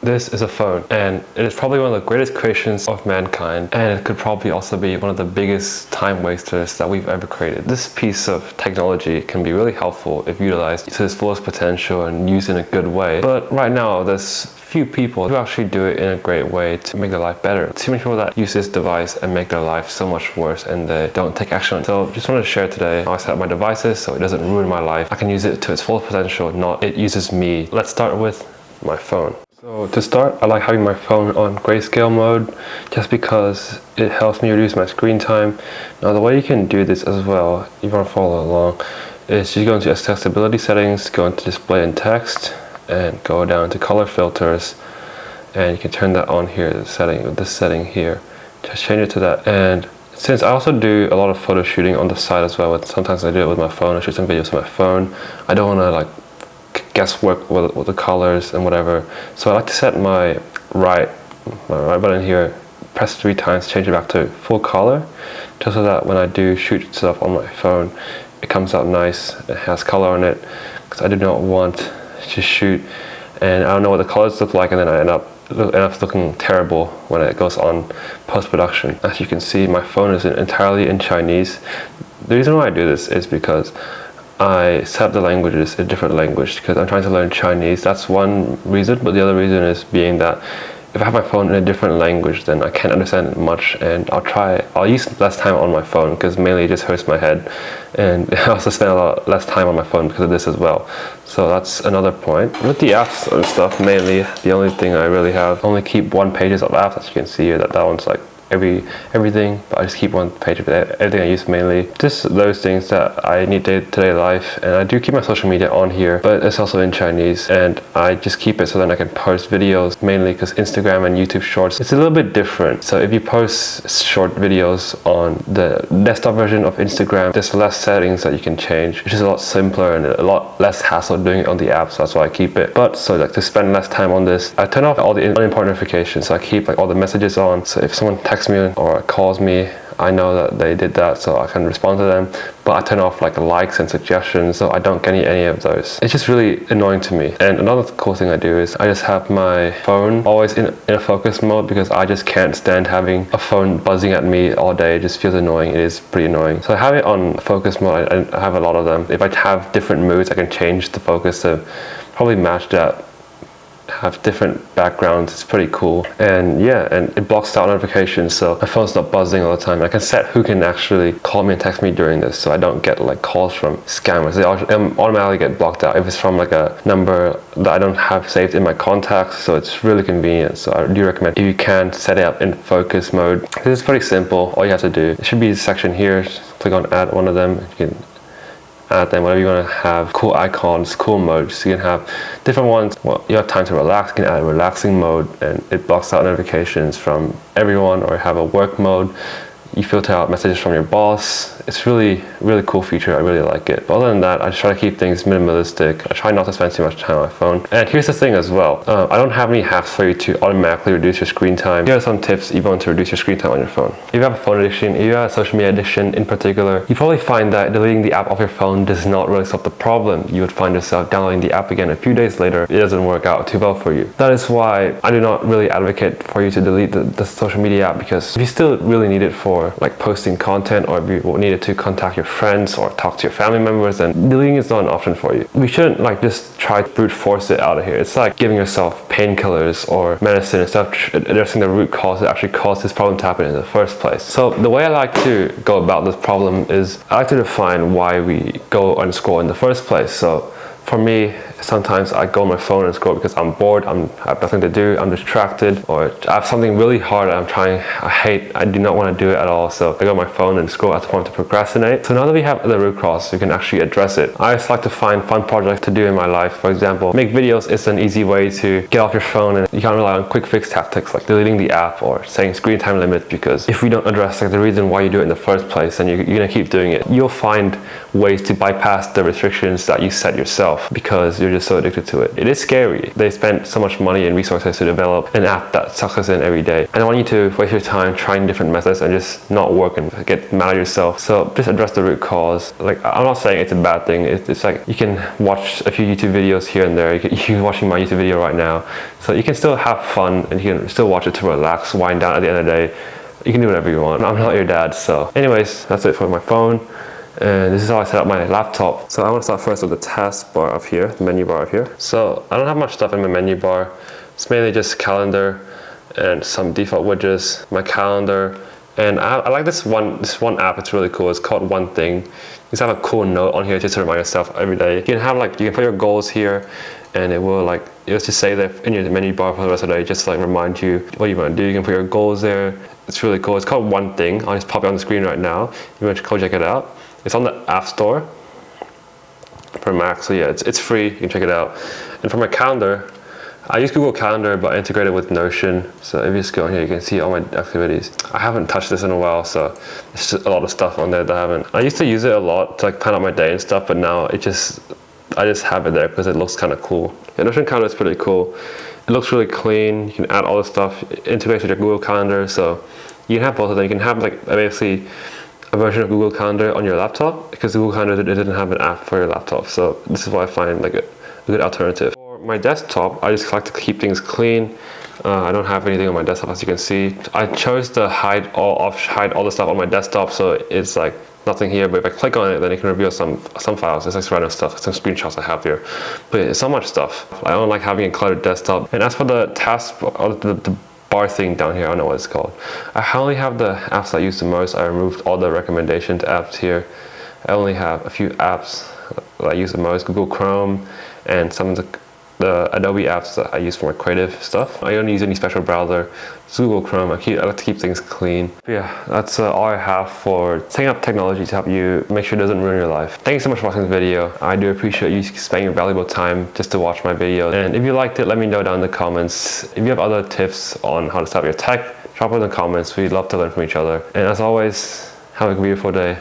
This is a phone, and it is probably one of the greatest creations of mankind, and it could probably also be one of the biggest time wasters that we've ever created. This piece of technology can be really helpful if utilized to its fullest potential and used in a good way. But right now, there's few people who actually do it in a great way to make their life better. Too many people that use this device and make their life so much worse, and they don't take action. So just wanted to share today how I set up my devices so it doesn't ruin my life. I can use it to its full potential, not it uses me. Let's start with my phone. So to start, I like having my phone on grayscale mode just because it helps me reduce my screen time. Now the way you can do this as well, if you want to follow along, is you go into accessibility settings, go into display and text, and go down to color filters, and you can turn that on here, this setting here. Just change it to that. And since I also do a lot of photo shooting on the side as well, sometimes I do it with my phone, I shoot some videos with my phone. I don't want to like guesswork with the colors and whatever. So I like to set my right button here, press 3 times, change it back to full color, just so that when I do shoot stuff on my phone, it comes out nice, it has color on it, because I do not want to shoot and I don't know what the colors look like, and then I end up looking terrible when it goes on post-production. As you can see, my phone is entirely in Chinese. The reason why I do this is because I set up the languages in a different language because I'm trying to learn Chinese. That's one reason, but the other reason is being that if I have my phone in a different language, then I can't understand it much, and I'll use less time on my phone because mainly it just hurts my head, and I also spend a lot less time on my phone because of this as well. So that's another point. With the apps and stuff, mainly the only thing I really have, I only keep 1 page of apps. As you can see here, that one's like everything, but I just keep 1 page of everything I use, mainly just those things that I need day-to-day life. And I do keep my social media on here, but it's also in Chinese, and I just keep it so then I can post videos, mainly because Instagram and YouTube Shorts, it's a little bit different. So if you post short videos on the desktop version of Instagram, there's less settings that you can change, which is a lot simpler and a lot less hassle doing it on the app, so that's why I keep it. But so like to spend less time on this, I turn off all the unimportant notifications, so I keep like all the messages on, so if someone texts me or calls me, I know that they did that, so I can respond to them. But I turn off like likes and suggestions, so I don't get any of those. It's just really annoying to me. And another cool thing I do is I just have my phone always in a focus mode, because I just can't stand having a phone buzzing at me all day. It just feels annoying. It is pretty annoying. So I have it on focus mode. I have a lot of them. If I have different moods, I can change the focus to probably match that. Have different backgrounds. It's pretty cool, and yeah, and it blocks out notifications, so my phone's not buzzing all the time. I can set who can actually call me and text me during this, so I don't get like calls from scammers. They automatically get blocked out if it's from like a number that I don't have saved in my contacts, so it's really convenient. So I do recommend, if you can, set it up in focus mode. This is pretty simple. All you have to do, it should be a section here, just click on add one of them. You can add them, whatever you want to have, cool icons, cool modes. So you can have different ones. Well, you have time to relax, you can add a relaxing mode, and it blocks out notifications from everyone. Or have a work mode, you filter out messages from your boss. It's really cool feature. I really like it. But other than that, I just try to keep things minimalistic. I try not to spend too much time on my phone. And here's the thing as well, I don't have any hacks for you to automatically reduce your screen time. Here are some tips if you want to reduce your screen time on your phone. If you have a phone addiction, if you have a social media addiction in particular, you probably find that deleting the app off your phone does not really solve the problem. You would find yourself downloading the app again a few days later. It doesn't work out too well for you. That is why I do not really advocate for you to delete the social media app, because if you still really need it for like posting content, or if you need it to contact your friends or talk to your family members, then deleting is not an option for you. We shouldn't like just try to brute force it out of here. It's like giving yourself painkillers or medicine instead of addressing the root cause that actually caused this problem to happen in the first place. So the way I like to go about this problem is I like to define why we go and scroll in the first place. So for me, sometimes I go on my phone and scroll because I'm bored, I have nothing to do, I'm distracted, or I have something really hard I do not want to do it at all, so I go on my phone and scroll at the point to procrastinate. So now that we have the root cause, we can actually address it. I just like to find fun projects to do in my life. For example, make videos is an easy way to get off your phone, and you can't rely on quick fix tactics like deleting the app or setting screen time limit, because if we don't address like the reason why you do it in the first place, then you're gonna keep doing it. You'll find ways to bypass the restrictions that you set yourself, because you're just so addicted to it. It is scary. They spend so much money and resources to develop an app that sucks us in every day. I don't want you to waste your time trying different methods and just not work and get mad at yourself. So just address the root cause. Like, I'm not saying it's a bad thing. It's like you can watch a few YouTube videos here and there. You're watching my YouTube video right now. So you can still have fun and you can still watch it to relax, wind down at the end of the day. You can do whatever you want. I'm not your dad. So anyways, that's it for my phone. And this is how I set up my laptop. So I want to start first with the taskbar up here, the menu bar up here. So I don't have much stuff in my menu bar. It's mainly just calendar and some default widgets, my calendar. And I like this one app. It's really cool. It's called One Thing. You just have a cool note on here just to remind yourself every day. You can put your goals here, and it'll just say that in your menu bar for the rest of the day, just to remind you what you want to do. You can put your goals there. It's really cool. It's called One Thing. I'll just pop it on the screen right now. You want to go check it out. It's on the App Store for Mac, so yeah, it's free. You can check it out. And for my calendar, I use Google Calendar, but I integrate it with Notion. So if you just go on here, you can see all my activities. I haven't touched this in a while, so it's just a lot of stuff on there that I haven't. I used to use it a lot to plan out my day and stuff, but now I just have it there because it looks kind of cool. Yeah, Notion Calendar is pretty cool. It looks really clean. You can add all this stuff. It integrates with your Google Calendar, so you can have both of them. You can have basically a version of Google Calendar on your laptop, because Google Calendar didn't have an app for your laptop. So this is what I find a good alternative. For my desktop, I just like to keep things clean. I don't have anything on my desktop, as you can see. I chose to hide all the stuff on my desktop, so it's nothing here. But if I click on it, then it can reveal some files. It's random stuff, some screenshots I have here. But it's so much stuff. I don't like having a cluttered desktop. And as for the task, or the bar thing down here, I don't know what it's called. I only have the apps I use the most. I removed all the recommendation apps here. I only have a few apps that I use the most: Google Chrome and some of the Adobe apps that I use for my creative stuff. I don't use any special browser. It's Google Chrome. I like to keep things clean. But yeah, that's all I have for setting up technology to help you make sure it doesn't ruin your life. Thank you so much for watching this video. I do appreciate you spending your valuable time just to watch my video. And if you liked it, let me know down in the comments. If you have other tips on how to set up your tech, drop it in the comments. We'd love to learn from each other. And as always, have a beautiful day.